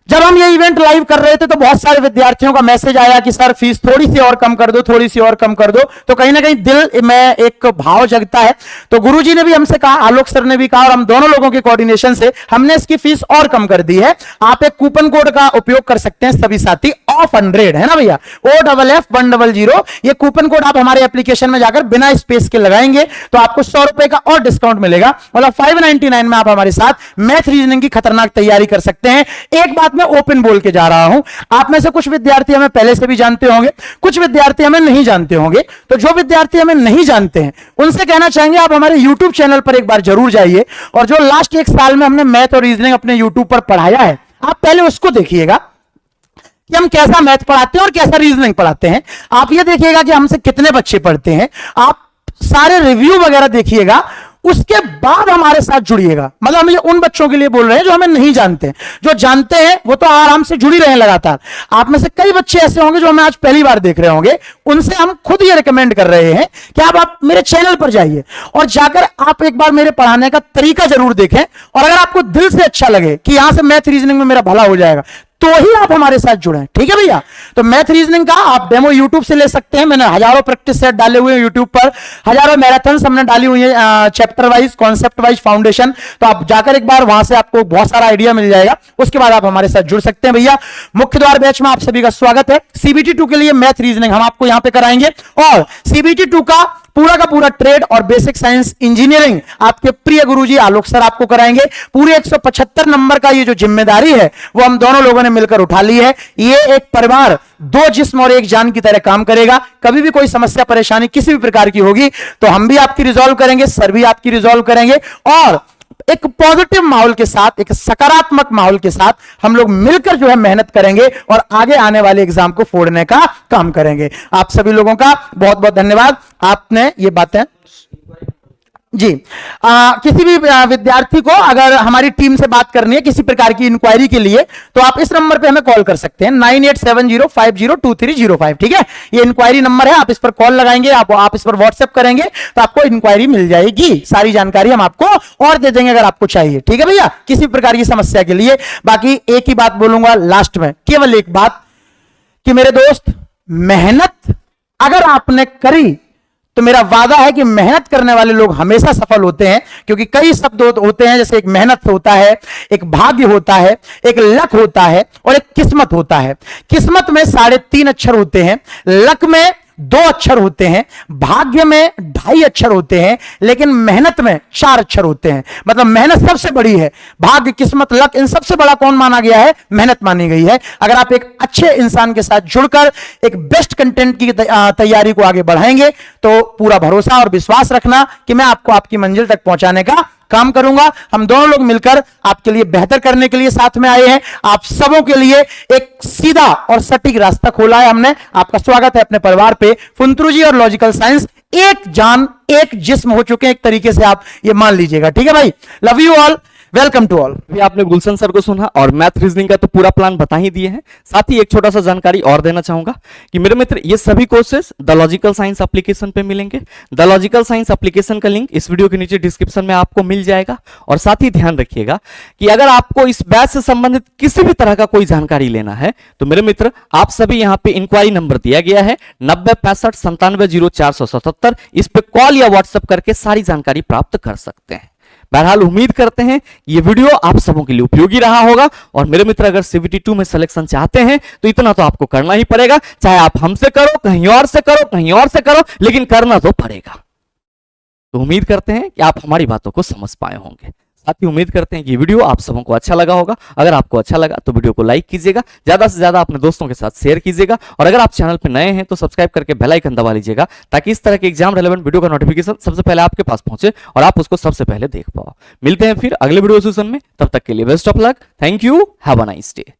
जब हम ये इवेंट लाइव कर रहे थे तो बहुत सारे विद्यार्थियों का मैसेज आया कि सर फीस थोड़ी सी और कम कर दो, थोड़ी सी और कम कर दो। तो कहीं ना कहीं दिल में एक भाव जगता है। तो गुरुजी ने भी हमसे कहा, आलोक सर ने भी कहा, और हम दोनों लोगों के कोऑर्डिनेशन से हमने इसकी फीस और कम कर दी है। आप एक कूपन कोड का उपयोग कर सकते हैं सभी साथी, ऑफ 100 है ना भैया, OFF100। ये कूपन कोड आप हमारे एप्लीकेशन में जाकर बिना स्पेस के लगाएंगे तो आपको 100 रुपए का और डिस्काउंट मिलेगा। मतलब 599 में आप हमारे साथ मैथ रीजनिंग की खतरनाक तैयारी कर सकते हैं। एक बात मैं ओपन बोल के जा रहा हूं, आप में से कुछ विद्यार्थी हमें पहले से भी जानते होंगे, कुछ विद्यार्थी हमें नहीं जानते होंगे। तो जो विद्यार्थी हमें नहीं जानते हैं उनसे कहना चाहेंगे आप हमारे YouTube चैनल पर एक बार जरूर जाइए, और जो लास्ट 1 साल में हमने मैथ और रीजनिंग अपने YouTube पर पढ़ाया है, आप पहले उसको देखिएगा कि हम कैसा मैथ पढ़ाते हैं और कैसा रीजनिंग पढ़ाते हैं। आप ये देखिएगा कि हमसे कितने बच्चे पढ़ते हैं, आप सारे रिव्यू वगैरह देखिएगा, उसके बाद हमारे साथ जुड़िएगा। मतलब हम ये उन बच्चों के लिए बोल रहे हैं जो हमें नहीं जानते हैं। जो जानते हैं वो तो आराम से जुड़ी रहे लगातार। आप में से कई बच्चे ऐसे होंगे जो हमें आज पहली बार देख रहे होंगे, उनसे हम खुद ये रिकमेंड कर रहे हैं कि आप मेरे चैनल पर जाइए और जाकर आप एक बार मेरे पढ़ाने का तरीका जरूर देखें, और अगर आपको दिल से अच्छा लगे कि यहां से मैथ रीजनिंग में मेरा भला हो जाएगा, तो ही आप हमारे साथ जुड़े। ठीक है भैया। तो मैथ रीजनिंग का आप डेमो YouTube से ले सकते हैं। मैंने हजारों प्रैक्टिस सेट डाले हुए हैं YouTube पर, हजारों मैराथन्स हमने डाली हुई है, chapter wise, concept wise, foundation. तो आप जाकर एक बार वहां से आपको बहुत सारा आइडिया मिल जाएगा, उसके बाद आप हमारे साथ जुड़ सकते हैं भैया। मुख्य द्वार बैच में आप सभी का स्वागत है। CBT 2 के लिए मैथ रीजनिंग हम आपको यहां पे कराएंगे, और CBT 2 का पूरा ट्रेड और बेसिक साइंस इंजीनियरिंग आपके प्रिय गुरुजी आलोक सर आपको कराएंगे। पूरे 175 नंबर का ये जो जिम्मेदारी है वो हम दोनों लोगों ने मिलकर उठा ली है। ये एक परिवार, दो जिस्म और एक जान की तरह काम करेगा। कभी भी कोई समस्या परेशानी किसी भी प्रकार की होगी तो हम भी आपकी रिजॉल्व करेंगे, सर भी आपकी रिजॉल्व करेंगे, और एक पॉजिटिव माहौल के साथ, एक सकारात्मक माहौल के साथ हम लोग मिलकर जो है मेहनत करेंगे और आगे आने वाले एग्जाम को फोड़ने का काम करेंगे। आप सभी लोगों का बहुत बहुत धन्यवाद। आपने ये बातें जी किसी भी विद्यार्थी को अगर हमारी टीम से बात करनी है किसी प्रकार की इंक्वायरी के लिए तो आप इस नंबर पे हमें कॉल कर सकते हैं 9870502305। ठीक है, ये इंक्वायरी नंबर है, आप इस पर कॉल लगाएंगे, आप इस पर व्हाट्सएप करेंगे तो आपको इंक्वायरी मिल जाएगी। सारी जानकारी हम आपको और दे देंगे अगर आपको चाहिए। ठीक है भैया, किसी प्रकार की समस्या के लिए। बाकी एक ही बात बोलूंगा लास्ट में, केवल एक बात कि मेरे दोस्त, मेहनत अगर आपने करी तो मेरा वादा है कि मेहनत करने वाले लोग हमेशा सफल होते हैं, क्योंकि कई शब्द होते हैं, जैसे एक मेहनत होता है, एक भाग्य होता है, एक लक होता है और एक किस्मत होता है। किस्मत में 3.5 अक्षर होते हैं, लक में 2 अक्षर होते हैं, भाग्य में 2.5 अक्षर होते हैं, लेकिन मेहनत में 4 अक्षर होते हैं। मतलब मेहनत सबसे बड़ी है, भाग्य, किस्मत, लक, इन सबसे बड़ा कौन माना गया है? मेहनत मानी गई है। अगर आप एक अच्छे इंसान के साथ जुड़कर एक बेस्ट कंटेंट की तैयारी को आगे बढ़ाएंगे तो पूरा भरोसा और विश्वास रखना कि मैं आपको आपकी मंजिल तक पहुंचाने का काम करूंगा। हम दोनों लोग मिलकर आपके लिए बेहतर करने के लिए साथ में आए हैं। आप सबों के लिए एक सीधा और सटीक रास्ता खोला है हमने। आपका स्वागत है अपने परिवार पे। फुंतरू और लॉजिकल साइंस एक जान एक जिस्म हो चुके हैं, एक तरीके से आप ये मान लीजिएगा। ठीक है भाई, love you all, welcome to all. अभी आपने गुलशन सर को सुना और मैथ रीजनिंग का तो पूरा प्लान बता ही दिए हैं। साथ ही एक छोटा सा जानकारी और देना चाहूंगा कि मेरे मित्र, ये सभी courses the logical science application पे मिलेंगे। द लॉजिकल साइंस एप्लीकेशन का लिंक इस वीडियो के नीचे डिस्क्रिप्शन में आपको मिल जाएगा। और साथ ही ध्यान रखिएगा कि अगर आपको इस बैच से संबंधित किसी भी तरह का कोई जानकारी लेना है तो मेरे मित्र, आप सभी यहाँ पे इंक्वायरी नंबर दिया गया है 9065970477। इस पे कॉल या व्हाट्सएप करके सारी जानकारी प्राप्त कर सकते हैं। बहरहाल उम्मीद करते हैं ये वीडियो आप सबों के लिए उपयोगी रहा होगा। और मेरे मित्र, अगर CBT 2 में सिलेक्शन चाहते हैं तो इतना तो आपको करना ही पड़ेगा, चाहे आप हमसे करो, कहीं और से करो, कहीं और से करो, लेकिन करना तो पड़ेगा। तो उम्मीद करते हैं कि आप हमारी बातों को समझ पाए होंगे। साथ ही उम्मीद करते हैं कि वीडियो आप सबों को अच्छा लगा होगा। अगर आपको अच्छा लगा तो वीडियो को लाइक कीजिएगा, ज्यादा से ज्यादा अपने दोस्तों के साथ शेयर कीजिएगा, और अगर आप चैनल पर नए हैं तो सब्सक्राइब करके बेल आइकन दबा लीजिएगा ताकि इस तरह के एग्जाम रेलेवेंट वीडियो का नोटिफिकेशन सबसे पहले आपके पास पहुंचे और आप उसको सबसे पहले देख पाओ। मिलते हैं फिर अगले वीडियो सेशन में, तब तक के लिए best of luck. Thank you, have a nice day.